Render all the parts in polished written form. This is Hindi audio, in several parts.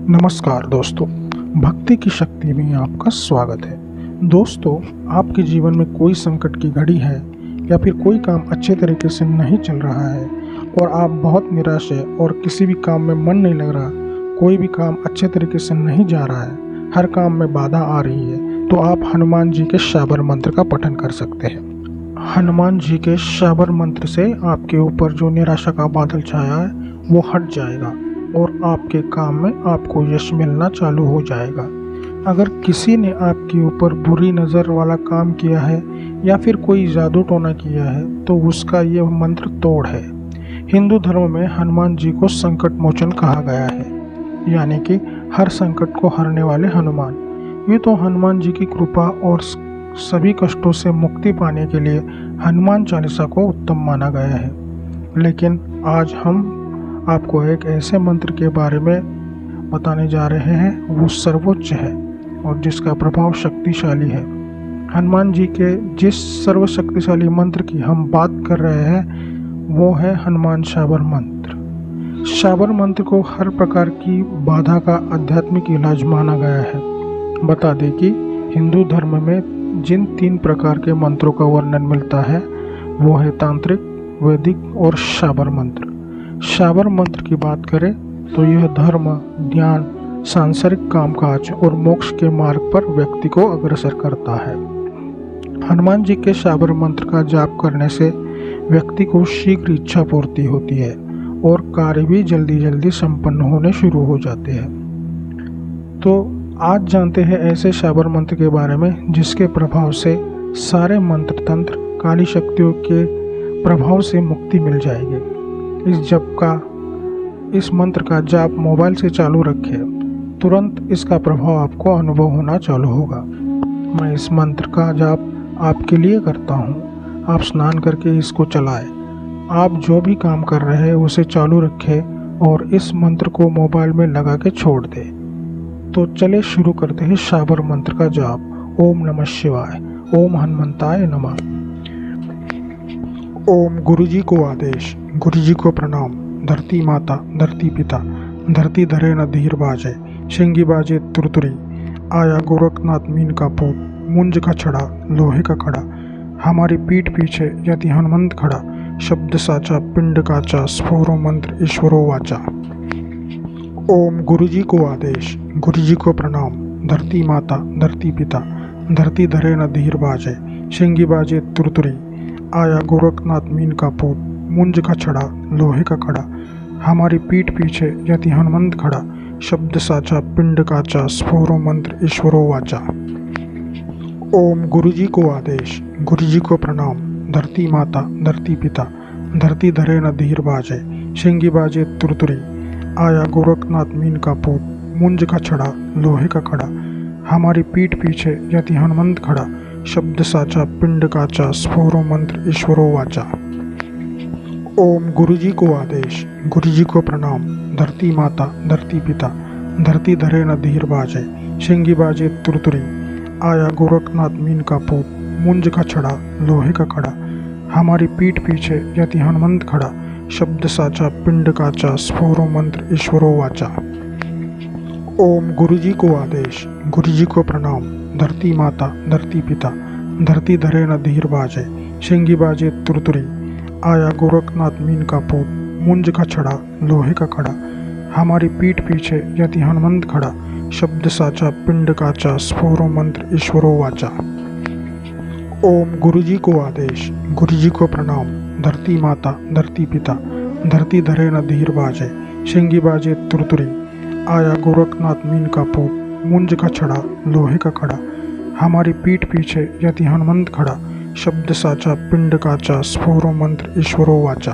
नमस्कार दोस्तों, भक्ति की शक्ति में आपका स्वागत है। दोस्तों, आपके जीवन में कोई संकट की घड़ी है या फिर कोई काम अच्छे तरीके से नहीं चल रहा है और आप बहुत निराश है और किसी भी काम में मन नहीं लग रहा, कोई भी काम अच्छे तरीके से नहीं जा रहा है, हर काम में बाधा आ रही है, तो आप हनुमान जी के शाबर मंत्र का पठन कर सकते हैं। हनुमान जी के शाबर मंत्र से आपके ऊपर जो निराशा का बादल छाया है वो हट जाएगा और आपके काम में आपको यश मिलना चालू हो जाएगा। अगर किसी ने आपके ऊपर बुरी नज़र वाला काम किया है या फिर कोई जादू टोना किया है तो उसका ये मंत्र तोड़ है। हिंदू धर्म में हनुमान जी को संकट मोचन कहा गया है, यानी कि हर संकट को हरने वाले हनुमान। ये तो हनुमान जी की कृपा और सभी कष्टों से मुक्ति पाने के लिए हनुमान चालीसा को उत्तम माना गया है। लेकिन आज हम आपको एक ऐसे मंत्र के बारे में बताने जा रहे हैं, वो सर्वोच्च है और जिसका प्रभाव शक्तिशाली है। हनुमान जी के जिस सर्वशक्तिशाली मंत्र की हम बात कर रहे हैं वो है हनुमान शाबर मंत्र। शाबर मंत्र को हर प्रकार की बाधा का आध्यात्मिक इलाज माना गया है। बता दें कि हिंदू धर्म में जिन 3 प्रकार के मंत्रों का वर्णन मिलता है वो है तांत्रिक, वैदिक और शाबर मंत्र। शाबर मंत्र की बात करें तो यह धर्म, ज्ञान, सांसारिक कामकाज और मोक्ष के मार्ग पर व्यक्ति को अग्रसर करता है। हनुमान जी के शाबर मंत्र का जाप करने से व्यक्ति को शीघ्र इच्छा पूर्ति होती है और कार्य भी जल्दी जल्दी संपन्न होने शुरू हो जाते हैं। तो आज जानते हैं ऐसे शाबर मंत्र के बारे में जिसके प्रभाव से सारे मंत्र तंत्र, काली शक्तियों के प्रभाव से मुक्ति मिल जाएगी। इस मंत्र का जाप मोबाइल से चालू रखें, तुरंत इसका प्रभाव आपको अनुभव होना चालू होगा। मैं इस मंत्र का जाप आपके लिए करता हूँ, आप स्नान करके इसको चलाएं। आप जो भी काम कर रहे हैं उसे चालू रखें और इस मंत्र को मोबाइल में लगा के छोड़ दें। तो चले शुरू करते हैं शाबर मंत्र का जाप। ओम नमः शिवाय, ओम हनुमंताय नमः। ओम गुरुजी को आदेश, गुरुजी को प्रणाम। धरती माता, धरती पिता, धरती धरे न धीर बाजे, शिंगी बाजे तुरतुरी। आया गोरखनाथ मीन का पूत, मुंज का छड़ा, लोहे का खड़ा। हमारी पीठ पीछे यति हनुमंत खड़ा, शब्द साचा पिंड काचा, स्फोरो मंत्र ईश्वरो वाचा। ओम गुरुजी को आदेश, गुरुजी को प्रणाम। धरती माता, धरती पिता, धरती धरे न धीर बाजे, शिंगी बाजे तुरतुरी। आया गोरखनाथ मीन का पूत, मुंज का छड़ा, लोहे का खड़ा। हमारी पीठ पीछे यति हनुमंत खड़ा, शब्द साचा पिंड काचा, स्फोरो मंत्र ईश्वरो वाचा। ओम गुरुजी को आदेश, गुरुजी को प्रणाम। धरती माता, धरती पिता, धरती धरे न धीर बाजे, शिंगी बाजे तुरतुरी। आया गोरखनाथ मीन का पूत, मुंज का छड़ा, लोहे का खड़ा। हमारी पीठ पीछे यति हनुमंत खड़ा, शब्द साचा पिंड काचा, स्फोरो मंत्र ईश्वरो वाचा। ओम गुरुजी को आदेश, गुरुजी को प्रणाम। धरती माता, धरती पिता, धरती धरे न धीर बाजे, शिंगी बाजे तुरतुरी। आया गोरखनाथ मीन का पूत, मुंज का छड़ा, लोहे का खड़ा। हमारी पीठ पीछे यति हनुमंत खड़ा, शब्द साचा पिंड काचा, स्फोरो मंत्र ईश्वरो वाचा। ओम गुरुजी को आदेश, गुरुजी को प्रणाम। धरती माता, धरती पिता, धरती धरे न धीर बाजे, शिंगी बाजे तुरतुरी। आया गोरखनाथ मीन का पूत, मुंज का छड़ा, लोहे का खड़ा। हमारी पीठ पीछे यति हनुमंत खड़ा, शब्द साचा पिंड काचा, स्फोरो मंत्र ईश्वरो वाचा। ओम गुरुजी को आदेश, गुरुजी को प्रणाम। धरती माता, धरती पिता, धरती धरे न धीर बाजे, शिंगी बाजे तुरतुरी। आया गोरखनाथ मीन का पूत, मुंज का छड़ा, लोहे का खड़ा। हमारी पीठ पीछे यति हनुमंत खड़ा, शब्द साचा पिंड काचा, स्फोरो मंत्र ईश्वरो वाचा।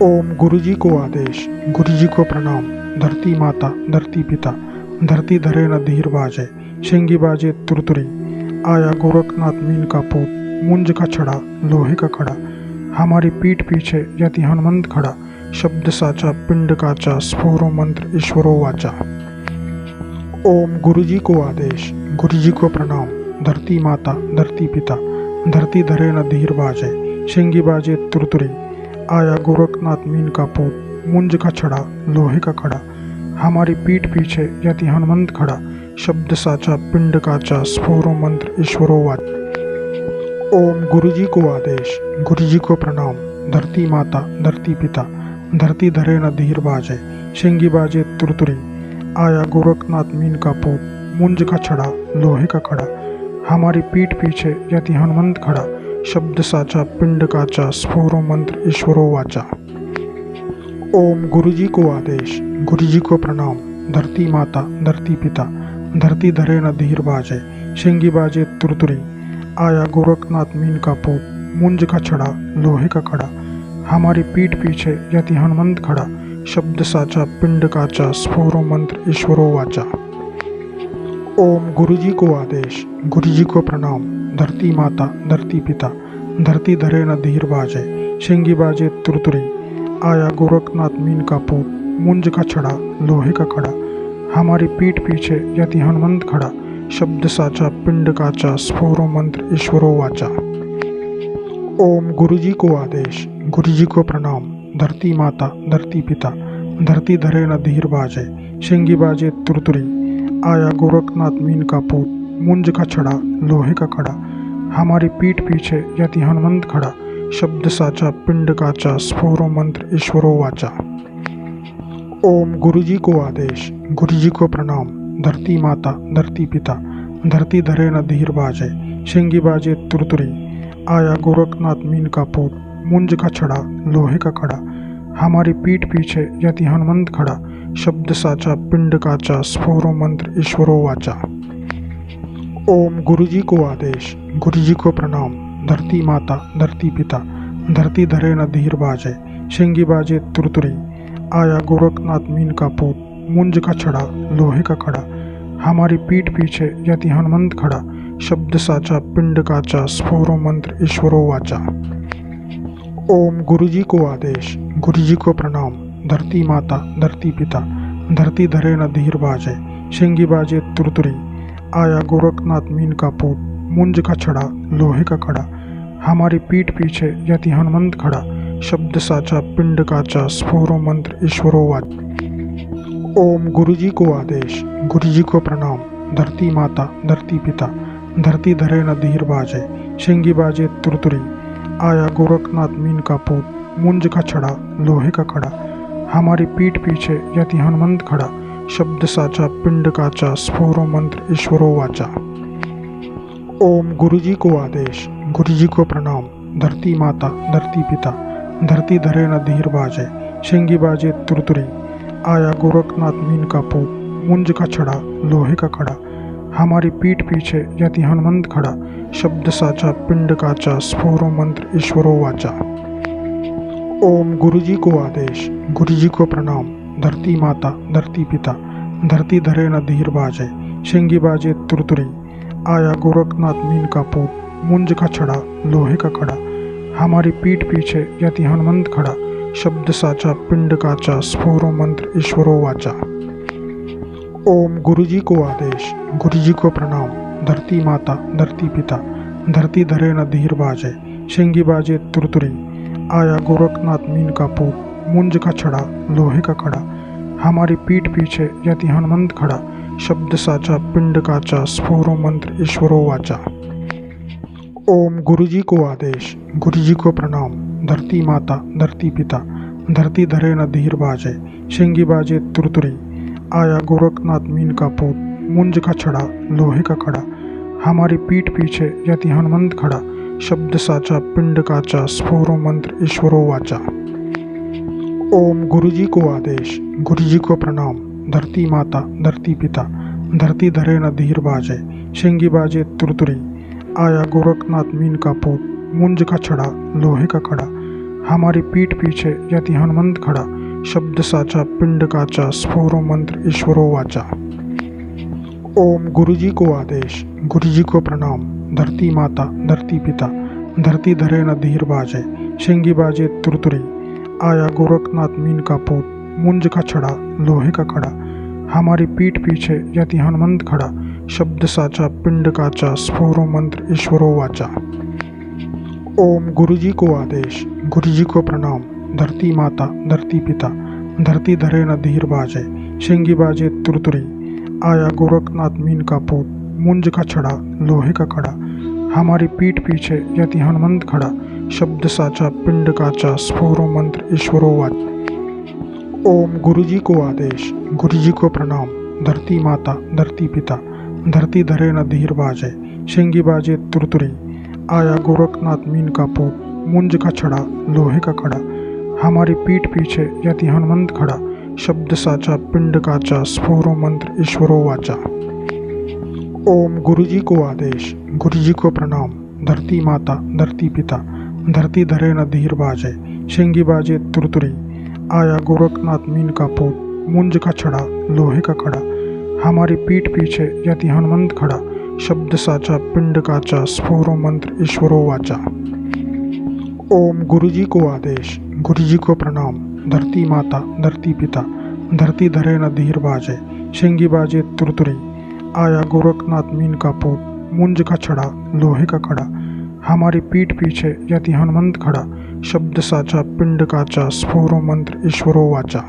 ओम गुरुजी को आदेश, गुरुजी को प्रणाम। धरती माता, धरती पिता, धरती धरे न धीर बाजे, शिंगी बाजे तुरतुरी। आया गोरखनाथ मीन का पूत, मुंज का छड़ा, लोहे का खड़ा। हमारी पीठ पीछे यति हनुमंत खड़ा, शब्द साचा पिंड काचा, स्फोरो मंत्र ईश्वरो वाचा। ओम गुरुजी को आदेश, गुरुजी को प्रणाम। धरती माता, धरती पिता, धरती धरे न धीर बाजे, शिंगी बाजे तुरतुरी। आया गोरखनाथ मीन का पूत, मुंज का छड़ा, लोहे का खड़ा। हमारी पीठ पीछे यति हनुमंत खड़ा, शब्द साचा पिंड काचा, स्फोरो मंत्र ईश्वरो वाच। ओम गुरुजी को आदेश, गुरुजी को प्रणाम। धरती माता धरती पिता, धरती धरे न धीर बाजे, शेंगी बाजे तुरतुरी। आया गोरखनाथ मीन का पूत, मुंज का छड़ा, लोहे का खड़ा। हमारी पीठ पीछे यति हनुमंत खड़ा, शब्द साचा पिंड काचा, स्फोरो मंत्र ईश्वरो वाचा। ओम गुरुजी को आदेश, गुरुजी को प्रणाम। धरती माता धरती पिता, धरती धरे न धीर बाजे, शेंगी बाजे तुरतुरी। आया गोरखनाथ मीन का पूत, मुंज का छड़ा, लोहे का खड़ा। हमारी पीठ पीछे यति हनुमंत खड़ा, शब्द साचा पिंड काचा, स्फोरो मंत्र ईश्वरो वाचा। ओम गुरुजी को आदेश, गुरुजी को प्रणाम। धरती माता धरती पिता, धरती धरे न धीर बाजे, शेंगी बाजे तुरतुरी। आया गोरखनाथ मीन का पूत, मुंज का छड़ा, लोहे का खड़ा। हमारी पीठ पीछे यति हनुमंत खड़ा, शब्द साचा पिंड काचा, स्फोरो मंत्र ईश्वरो वाचा। ओम गुरुजी को आदेश, गुरुजी को प्रणाम। धरती माता धरती पिता, धरती धरे न धीर बाजे, शेंगी बाजे तुरतुरी। आया गोरखनाथ मीन का पूत, मुंज का छड़ा, लोहे का खड़ा। हमारी पीठ पीछे यति हनुमंत खड़ा, शब्द साचा पिंड काचा, स्फोरो मंत्र ईश्वरो वाचा। ओम गुरुजी को आदेश, गुरुजी को प्रणाम। धरती माता धरती पिता, धरती धरे न धीर बाजे, शेंगी बाजे तुरतुरी। आया गोरखनाथ मीन का पूत, मुंज का छड़ा, लोहे का खड़ा। हमारी पीठ पीछे यति हनुमंत खड़ा, शब्द साचा पिंड काचा, स्फोरो मंत्र ईश्वरो वाचा। ओम गुरुजी को आदेश, गुरुजी को प्रणाम। धरती माता धरती पिता, धरती धरे न धीर बाजे, शेंगी बाजे तुरतुरी। आया गोरखनाथ मीन का पूत, मुंज का छड़ा, लोहे का खड़ा। हमारी पीठ पीछे यति हनुमंत खड़ा, शब्द साचा पिंड काचा, स्फोरो मंत्र ईश्वरो वाचा। ओम गुरुजी को आदेश, गुरुजी को प्रणाम। धरती माता धरती पिता, धरती धरे न धीर बाजे, शेंगी बाजे तुरतुरी। आया गोरखनाथ मीन का पूत, मुंज का छड़ा, लोहे का खड़ा। हमारी पीठ पीछे यति हनुमंत खड़ा, शब्द साचा पिंड काचा, स्फोरो मंत्र ईश्वरो वाचा। ओम गुरुजी को आदेश, गुरुजी को प्रणाम। धरती माता धरती पिता, धरती धरे न धीर बाजे, शेंगी बाजे तुरतुरी। आया गोरखनाथ मीन का पूत, मुंज का छड़ा, लोहे का खड़ा। हमारी पीठ पीछे यति हनुमंत खड़ा, शब्द साचा पिंड काचा, स्फोरो मंत्र ईश्वरो वाचा। ओम गुरुजी को आदेश, गुरुजी को प्रणाम। धरती माता धरती पिता, धरती धरे न धीर बाजे, शेंगी बाजे तुरतुरी। आया गोरखनाथ मीन का पूत, मुंज का छड़ा, लोहे का खड़ा। हमारी पीठ पीछे यति हनुमंत खड़ा, शब्द साचा पिंड काचा, स्फोरो मंत्र ईश्वरो वाचा। ओम गुरुजी को आदेश, गुरुजी को प्रणाम। धरती माता धरती पिता, धरती धरे न धीर बाजे, शेंगी बाजे तुरतुरी। आया गोरखनाथ मीन का पूत, मुंज का छड़ा, लोहे का खड़ा। हमारी पीठ पीछे यति हनुमंत खड़ा, शब्द साचा पिंड काचा, स्फोरो मंत्र ईश्वरो वाचा। ओम गुरुजी को आदेश, गुरुजी को प्रणाम। धरती माता धरती पिता, धरती धरे न धीर बाजे, शेंगी बाजे तुरतुरी। आया गोरखनाथ मीन का पूत, मुंज का छड़ा, लोहे का खड़ा। हमारी पीठ पीछे यति हनुमंत खड़ा, शब्द साचा पिंड काचा, स्फोरो मंत्र ईश्वरो वाचा। ओम गुरुजी को आदेश, गुरुजी को प्रणाम। धरती माता धरती पिता, धरती धरे न धीर बाजे, शेंगी बाजे तुरतुरी। आया गोरखनाथ मीन का पूत, मुंज का छड़ा, लोहे का खड़ा। हमारी पीठ पीछे यति हनुमंत खड़ा, शब्द साचा पिंड काचा, स्फोरो मंत्र ईश्वरो वाचा। ओम गुरुजी को आदेश, गुरुजी को प्रणाम। धरती माता धरती पिता, धरती धरे न धीर बाजे, शेंगी बाजे तुरतुरी। आया गोरखनाथ मीन का पूत, मुंज का छड़ा, लोहे का खड़ा। हमारी पीठ पीछे यति हनुमंत खड़ा, शब्द साचा पिंड काचा, स्फोरो मंत्र ईश्वरो वाचा। ओम गुरुजी को आदेश, गुरुजी को प्रणाम। धरती माता धरती पिता, धरती धरे न धीर बाजे, शेंगी बाजे तुरतुरी। आया गोरखनाथ मीन का पूत, मुंज का छड़ा, लोहे का खड़ा। हमारी पीठ पीछे यति हनुमंत खड़ा, शब्द साचा पिंड काचा, स्फोरो मंत्र ईश्वरो वाचा। ओम गुरुजी को आदेश, गुरुजी को प्रणाम। धरती माता धरती पिता, धरती धरे न धीर बाजे, शेंगी बाजे तुरतुरी, आया गोरखनाथ मीन का पूत, मुंज का छड़ा लोहे का खड़ा, हमारी पीठ पीछे यति हनुमंत खड़ा, शब्द साचा पिंड काचा, स्फोरो मंत्र ईश्वरो वाच। ओम गुरुजी को आदेश, गुरुजी को प्रणाम, धरती माता धरती पिता, धरती धरे न धीर बाजे, शेंगी बाजे तुरतुरी, आया गोरखनाथ मीन का पूत, मुंज का छड़ा लोहे का खड़ा, हमारी पीठ पीछे यति हनुमंत खड़ा, शब्द साचा पिंड काचा, स्फोरो मंत्र ईश्वरो वाचा। ओम गुरुजी को आदेश, गुरुजी को प्रणाम, धरती माता धरती पिता, धरती धरे न धीर बाजे, शेंगी बाजे तुरतुरी, आया गोरखनाथ मीन का पूत, मुंज का छड़ा लोहे का खड़ा, हमारी पीठ पीछे यति हनुमंत खड़ा, शब्द साचा पिंड काचा, स्फोरो मंत्र ईश्वरो वाचा। ओम गुरुजी को आदेश, गुरुजी को प्रणाम, धरती माता धरती पिता, धरती धरे न धीर बाजे, शेंगी बाजे तुरतुरी, आया गोरखनाथ मीन का पूत, मुंज का छड़ा लोहे का खड़ा, हमारी पीठ पीछे यति हनुमंत खड़ा, शब्द साचा पिंड काचा, स्फोरो मंत्र ईश्वरो वाचा।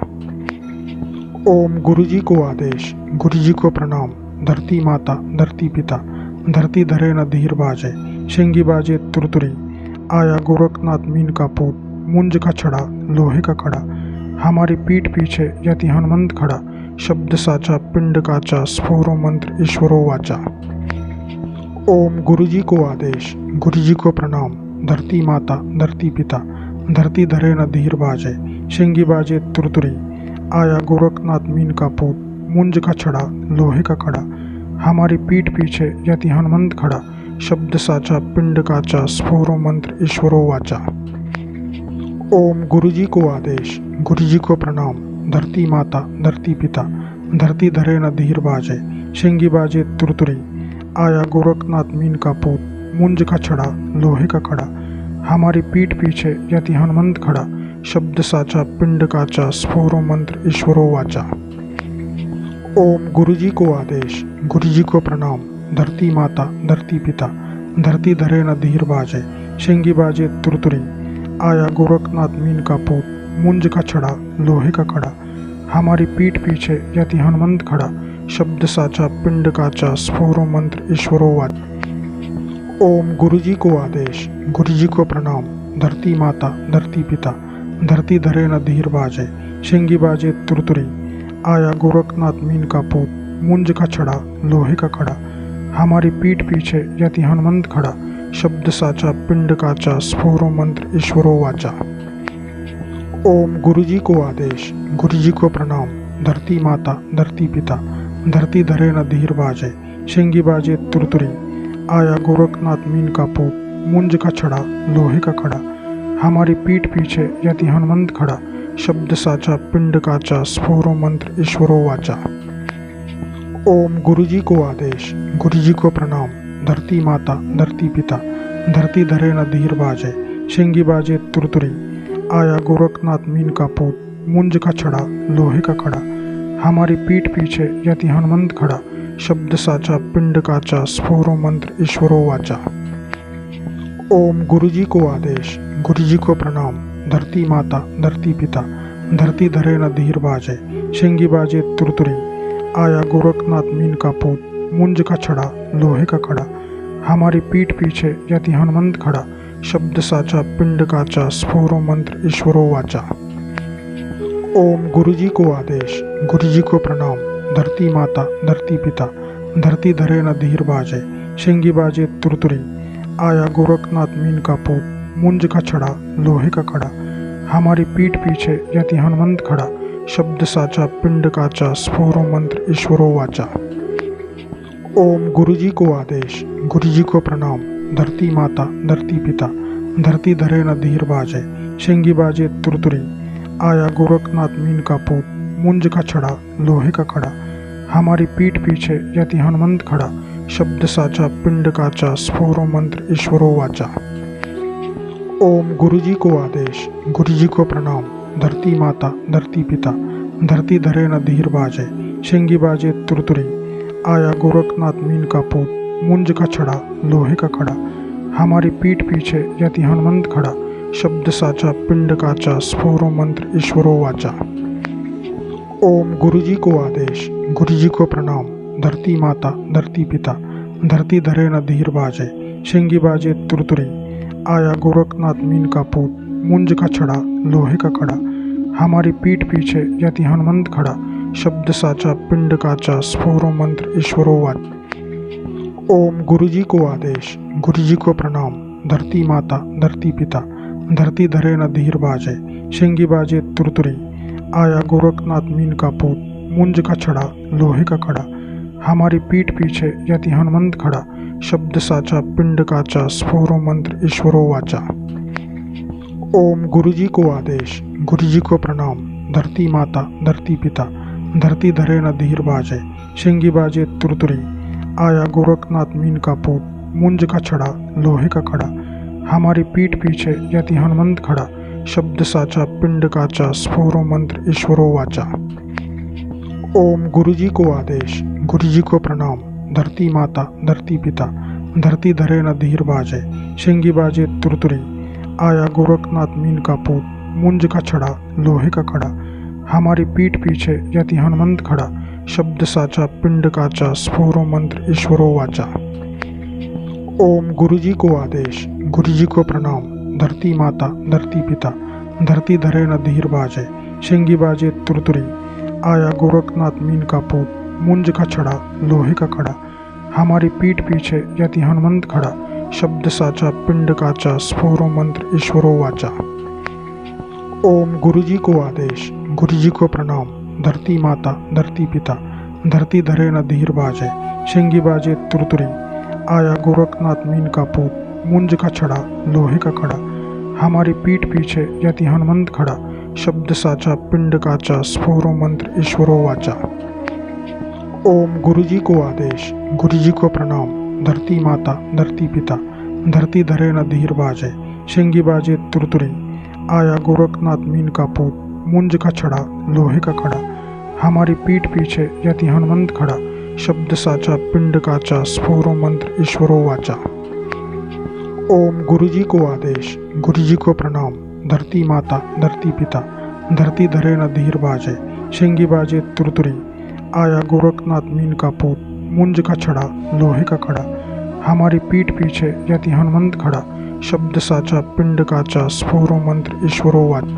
ओम गुरुजी को आदेश, गुरुजी को प्रणाम, धरती माता धरती पिता, धरती धरे न धीर बाजे, शेंगी बाजे तुरतुरी, आया गोरखनाथ मीन का पूत, मुंज का छड़ा लोहे का खड़ा, हमारी पीठ पीछे यति हनुमंत खड़ा, शब्द साचा पिंड काचा, स्फोरो मंत्र ईश्वरो वाचा। ओम गुरुजी को आदेश, गुरुजी को प्रणाम, धरती माता धरती पिता, धरती धरे न धीर बाजे, शेंगी बाजे तुरतुरी, आया गोरखनाथ मीन का पूत, मुंज का छड़ा लोहे का खड़ा, हमारी पीठ पीछे यति हनुमंत खड़ा, शब्द साचा पिंड काचा, स्फोरो मंत्र ईश्वरो वाचा। ओम गुरुजी को आदेश, गुरुजी को प्रणाम, धरती माता धरती पिता, धरती धरे न धीर बाजे, शेंगी बाजे तुरतुरी, आया गोरखनाथ मीन का पूत, मुंज का छड़ा लोहे का खड़ा, हमारी पीठ पीछे यति हनुमंत खड़ा, शब्द साचा पिंड काचा, स्फोरो मंत्र ईश्वरो वाचा। ओम गुरुजी को आदेश, गुरुजी को प्रणाम, धरती माता धरती पिता, धरती धरे न धीर बाजे, शेंगी बाजे तुरतुरी, आया गोरखनाथ मीन का पूत, मुंज का छड़ा लोहे का खड़ा, हमारी पीठ पीछे यति हनुमंत खड़ा, शब्द साचा पिंड काचा, स्फोरो मंत्र ईश्वरो वाचा। ओम गुरुजी को आदेश, गुरुजी को प्रणाम, धरती माता धरती पिता, धरती धरे न धीर बाजे, शेंगी बाजे तुरतुरी, आया गोरखनाथ मीन का पूत, मुंज का छड़ा लोहे का खड़ा, हमारी पीठ पीछे यति हनुमंत खड़ा, शब्द साचा पिंड काचा, स्फोरो मंत्र ईश्वरो वाचा। ओम गुरुजी को आदेश, गुरुजी को प्रणाम, धरती माता धरती पिता, धरती धरे न धीर बाजे, शेंगी बाजे तुरतुरी, आया गोरखनाथ मीन का पूत, मुंज का छड़ा लोहे का खड़ा, हमारी पीठ पीछे यति हनुमंत खड़ा, शब्द साचा पिंड काचा, स्फोरो मंत्र ईश्वरो वाचा। ओम गुरुजी को आदेश, गुरुजी को प्रणाम, धरती माता धरती पिता, धरती धरे न धीर बाजे, शेंगी बाजे तुरतुरी, आया गोरखनाथ मीन का पूत, मुंज का छड़ा लोहे का खड़ा, हमारी पीठ पीछे यति हनुमंत खड़ा, शब्द साचा पिंड काचा, स्फोरो मंत्र ईश्वरो वाचा। ओम गुरुजी को आदेश, गुरुजी को प्रणाम, धरती माता धरती पिता, धरती धरे न धीर बाजे, शेंगी बाजे तुरतुरी, आया गोरखनाथ मीन का पूत, मुंज का छड़ा लोहे का खड़ा, हमारी पीठ पीछे यति हनुमंत खड़ा, शब्द साचा पिंड काचा, स्फोरो मंत्र ईश्वरो वाचा। ओम गुरुजी को आदेश, गुरुजी को प्रणाम, धरती माता धरती पिता, धरती धरे न धीर बाजे, शेंगी बाजे तुरतुरी, आया गोरखनाथ मीन का पूत, मुंज का छड़ा लोहे का खड़ा, हमारी पीठ पीछे यति हनुमंत खड़ा, शब्द साचा पिंड काचा, स्फोरो मंत्र ईश्वरो वाचा। ओम गुरुजी को आदेश, गुरुजी को प्रणाम, धरती माता धरती पिता, धरती धरे न धीर बाजे, शेंगी बाजे तुरतुरी, आया गोरखनाथ मीन का पूत, मुंज का छड़ा लोहे का खड़ा, हमारी पीठ पीछे यति हनुमंत खड़ा, शब्द साचा पिंड काचा, स्फोरो मंत्र ईश्वरो वाचा। ओम गुरुजी को आदेश, गुरुजी को प्रणाम, धरती माता धरती पिता, धरती धरे न धीर बाजे, शेंगी बाजे तुरतुरी, आया गोरखनाथ मीन का पूत, मुंज का छड़ा लोहे का खड़ा, हमारी पीठ पीछे यति हनुमंत खड़ा, शब्द साचा पिंड काचा, स्फोरो मंत्र ईश्वरो वाचा। ओम गुरुजी को आदेश, गुरुजी को प्रणाम। धरती माता, धरती पिता, धरती धरे न धीर बाजे, शेंगी बाजे तुरतुरी। आया गोरखनाथ मीन का पूत, मुंज का छड़ा, लोहे का खड़ा। हमारी पीठ पीछे यति हनुमंत खड़ा, शब्द साचा पिंड काचा, स्फोरो मंत्र ईश्वरो वाच। ओम गुरुजी को आदेश, गुरुजी को प्रणाम। धरती माता, धरती पिता, धरती धरे न धीर बाजे, शेंगी बाजे तुरतुरी। आया गोरखनाथ मीन का पूत, मुंज का छड़ा, लोहे का खड़ा। हमारी पीठ पीछे यति हनुमंत खड़ा, शब्द साचा पिंड काचा, स्फोरो मंत्र ईश्वरो वाचा। ओम गुरुजी को आदेश, गुरुजी को प्रणाम। धरती माता, धरती पिता, धरती धरे न धीर बाजे, शेंगी बाजे तुरतुरी। आया गोरखनाथ मीन का पूत, मुंज का छड़ा, लोहे का खड़ा। हमारी पीठ पीछे यति हनुमंत खड़ा, शब्द साचा पिंड काचा, स्फोरो मंत्र ईश्वरो वाचा। ओम गुरुजी को आदेश, गुरुजी को प्रणाम। धरती माता, धरती पिता, धरती धरे न धीर बाजे, शेंगी बाजे तुरतुरी। आया गोरखनाथ मीन का पूत, मुंज का छड़ा, लोहे का खड़ा। हमारी पीठ पीछे यति हनुमंत खड़ा, शब्द साचा पिंड काचा, स्फोरो मंत्र ईश्वरो वाचा। ओम गुरुजी को आदेश, गुरुजी को प्रणाम। धरती माता, धरती पिता, धरती धरे न धीर बाजे, शेंगी बाजे तुरतुरी। आया गोरखनाथ मीन का पूत, मुंज का छड़ा, लोहे का खड़ा। हमारी पीठ पीछे यति हनुमंत खड़ा, शब्द साचा पिंड काचा, स्फोरो मंत्र ईश्वरो वाचा। ओम गुरुजी को आदेश, गुरुजी को प्रणाम। धरती माता, धरती पिता, धरती धरे न धीर बाजे, शेंगी बाजे तुरतुरी। आया गोरखनाथ मीन का पूत, मुंज का छड़ा, लोहे का खड़ा। हमारी पीठ पीछे यति हनुमंत खड़ा, शब्द साचा पिंड काचा, स्फोरो मंत्र ईश्वरो वाचा। ओम गुरुजी को आदेश, गुरुजी को प्रणाम। धरती माता, धरती पिता, धरती धरे न धीर बाजे, शेंगी बाजे तुरतुरी। आया गोरखनाथ मीन का पूत, मुंज का छड़ा, लोहे का खड़ा। हमारी पीठ पीछे यति हनुमंत खड़ा, शब्द साचा पिंड काचा, स्फोरो मंत्र ईश्वरो वाचा। ओम गुरुजी को आदेश, गुरुजी को प्रणाम। धरती माता, धरती पिता, धरती धरे न धीर बाजे, शेंगी बाजे तुरतुरी। आया गोरखनाथ मीन का पूत, मुंज का छड़ा, लोहे का खड़ा। हमारी पीठ पीछे यति हनुमंत खड़ा, शब्द साचा पिंड काचा, स्फोरो मंत्र ईश्वरो वाच।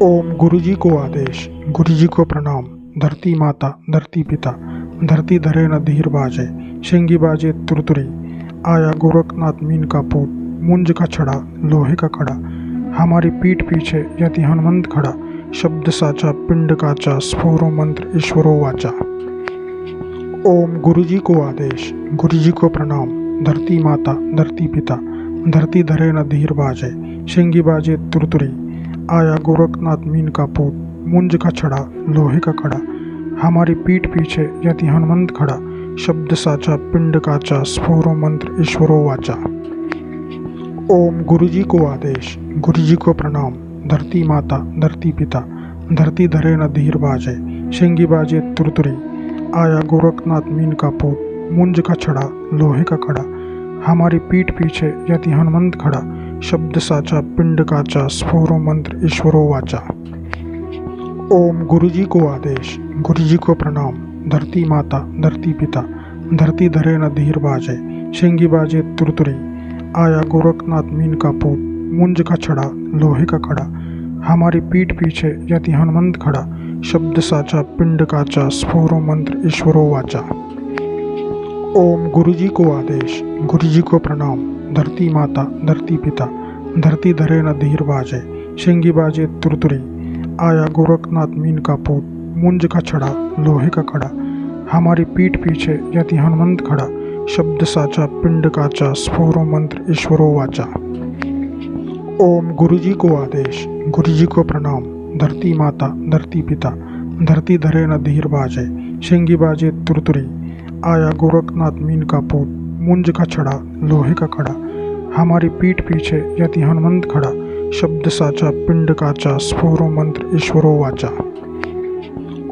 ओम गुरुजी को आदेश, गुरुजी को प्रणाम। धरती माता, धरती पिता, धरती धरे न धीर बाजे, शेंगी बाजे तुरतुरी। आया गोरखनाथ मीन का पूत, मुंज का छड़ा, लोहे का खड़ा। हमारी पीठ पीछे यति हनुमंत खड़ा, शब्द साचा पिंड काचा, स्फोरो मंत्र ईश्वरो वाचा। ओम गुरुजी को आदेश, गुरुजी को प्रणाम। धरती माता, धरती पिता, धरती धरे न धीर बाजे, शेंगी बाजे तुरतुरी। आया गोरखनाथ मीन का पूत, मुंज का छड़ा, लोहे का खड़ा। हमारी पीठ पीछे यति हनुमंत खड़ा, शब्द साचा पिंड काचा, स्फोरो मंत्र ईश्वरो वाचा। ओम गुरुजी को आदेश, गुरुजी को प्रणाम। धरती माता, धरती पिता, धरती धरे न धीर बाजे, शेंगी बाजे तुरतुरी। आया गोरखनाथ मीन का पूत, मुंज का छड़ा, लोहे का खड़ा। हमारी पीठ पीछे यति हनुमंत खड़ा, शब्द साचा पिंड काचा, स्फोरो मंत्र ईश्वरो वाचा। ओम गुरुजी को आदेश, गुरुजी को प्रणाम। धरती माता, धरती पिता, धरती धरे न धीर बाजे, शेंगी बाजे तुरतुरी। आया गोरखनाथ मीन का पूत, मुंज का छड़ा, लोहे का खड़ा। हमारी पीठ पीछे यति हनुमंत खड़ा, शब्द साचा पिंड काचा, स्फोरो मंत्र ईश्वरो वाचा। ओम गुरुजी को आदेश, गुरुजी को प्रणाम। धरती माता, धरती पिता, धरती धरे न धीर बाजे, शेंगी बाजे तुरतुरी। आया गोरखनाथ मीन का पूत, मुंज का छड़ा, लोहे का खड़ा। हमारी पीठ पीछे यति हनुमंत खड़ा, शब्द साचा पिंड काचा, स्फोरो मंत्र ईश्वरो वाचा। ओम गुरुजी को आदेश, गुरुजी को प्रणाम। धरती माता, धरती पिता, धरती धरे न धीर बाजे, शेंगी बाजे तुरतुरी। आया गोरखनाथ मीन का पूत, मुंज का छड़ा, लोहे का खड़ा। हमारी पीठ पीछे यति हनुमंत खड़ा, शब्द साचा पिंड काचा, स्फोरो मंत्र ईश्वरो वाचा।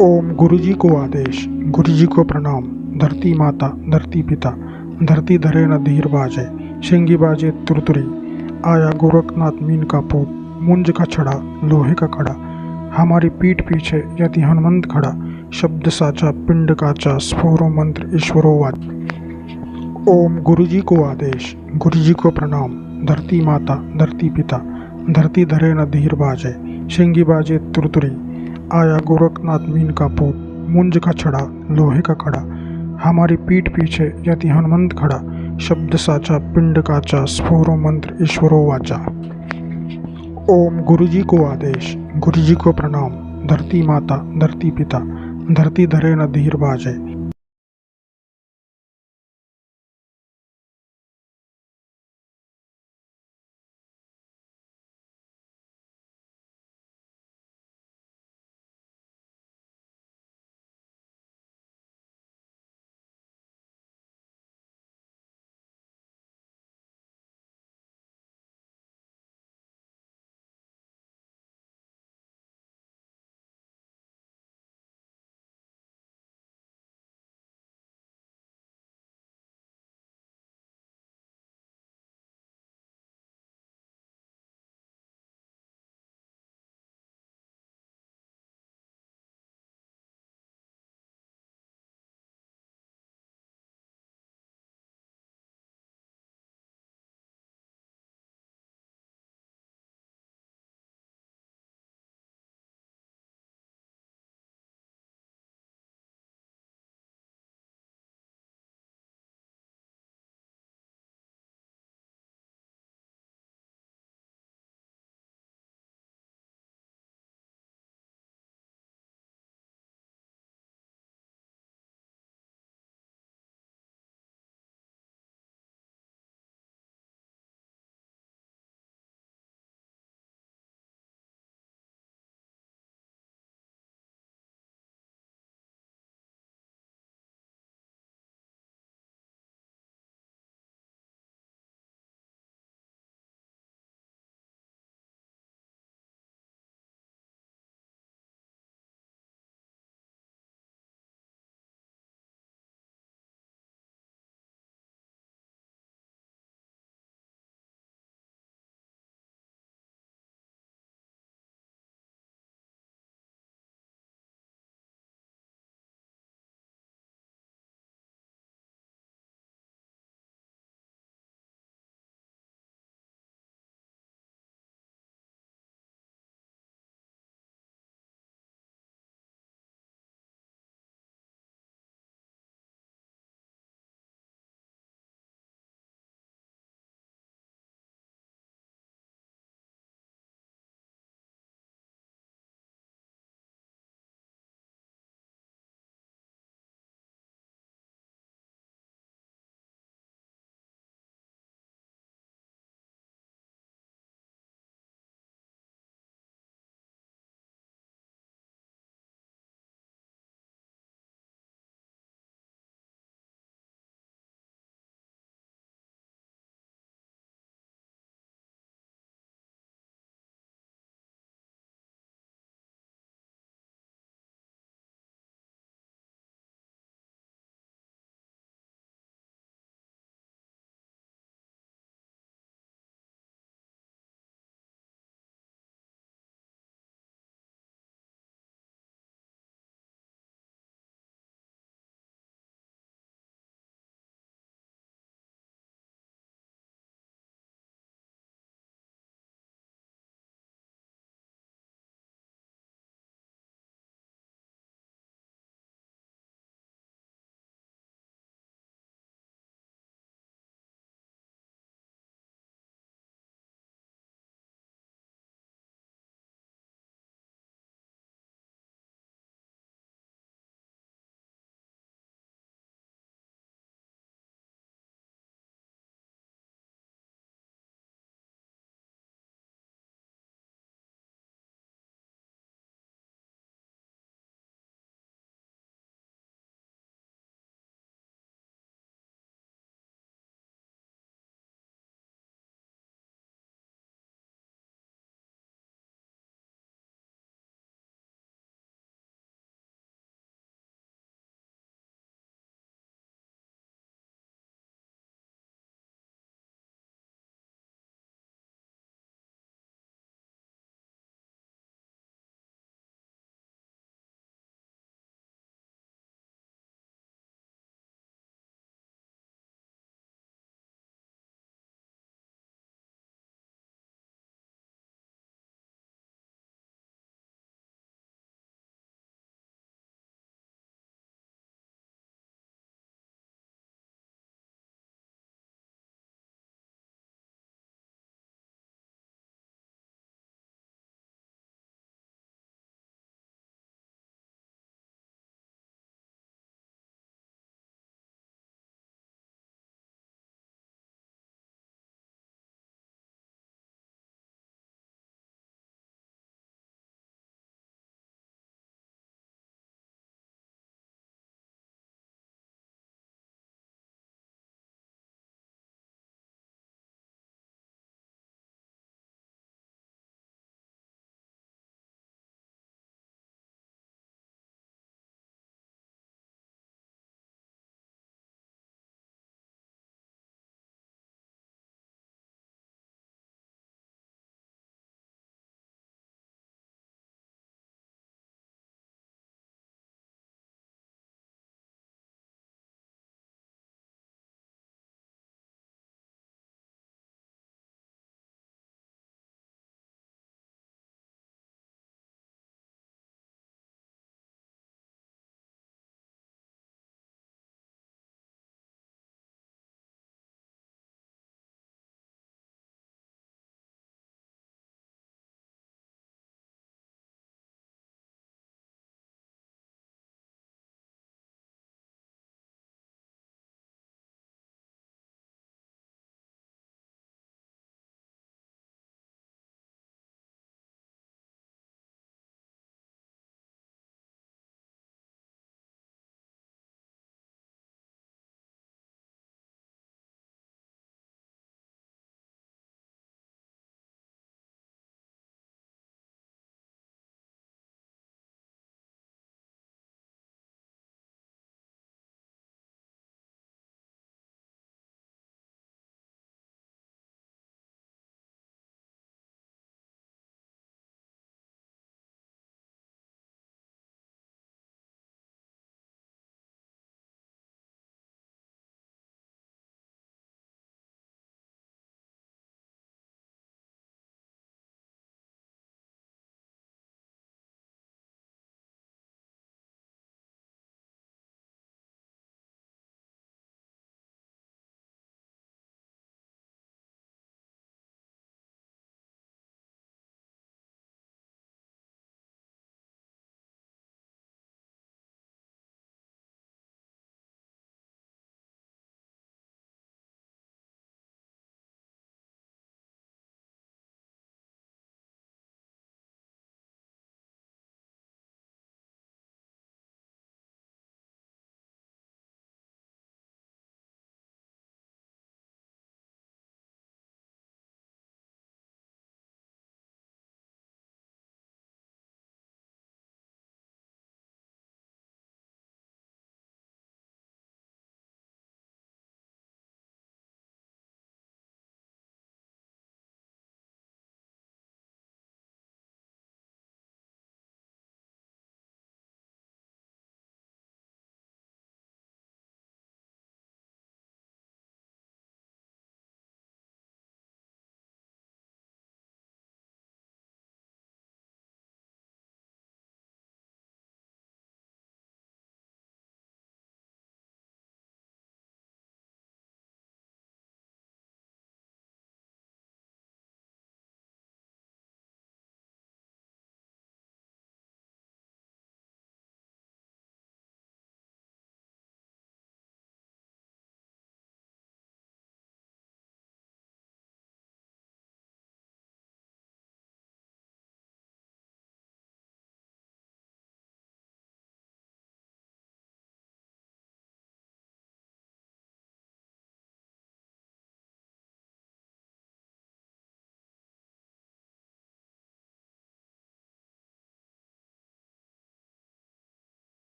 ओम गुरुजी को आदेश, गुरुजी को प्रणाम। धरती माता, धरती पिता, धरती धरे न धीर बाजे, शेंगी बाजे तुरतुरी। आया गोरखनाथ मीन का पूत, मुंज का छड़ा, लोहे का खड़ा। हमारी पीठ पीछे यदि हनुमंत खड़ा, शब्द साचा पिंड काचा, स्फोरो मंत्र ईश्वरो वाच। ओम गुरुजी को आदेश, गुरुजी को प्रणाम। धरती माता धरती पिता, धरती धरे न धीर बाजे, शेंगी बाजे तुरतुरी। आया गोरखनाथ मीन का पूत, मुंज का छड़ा लोहे का कड़ा। हमारी पीठ पीछे यदि हनुमंत खड़ा, शब्द साचा पिंड काचा, स्फोरो मंत्र ईश्वरो वाचा। ओम गुरुजी को आदेश, गुरुजी को प्रणाम। धरती माता धरती पिता, धरती धरे न धीर बाजे,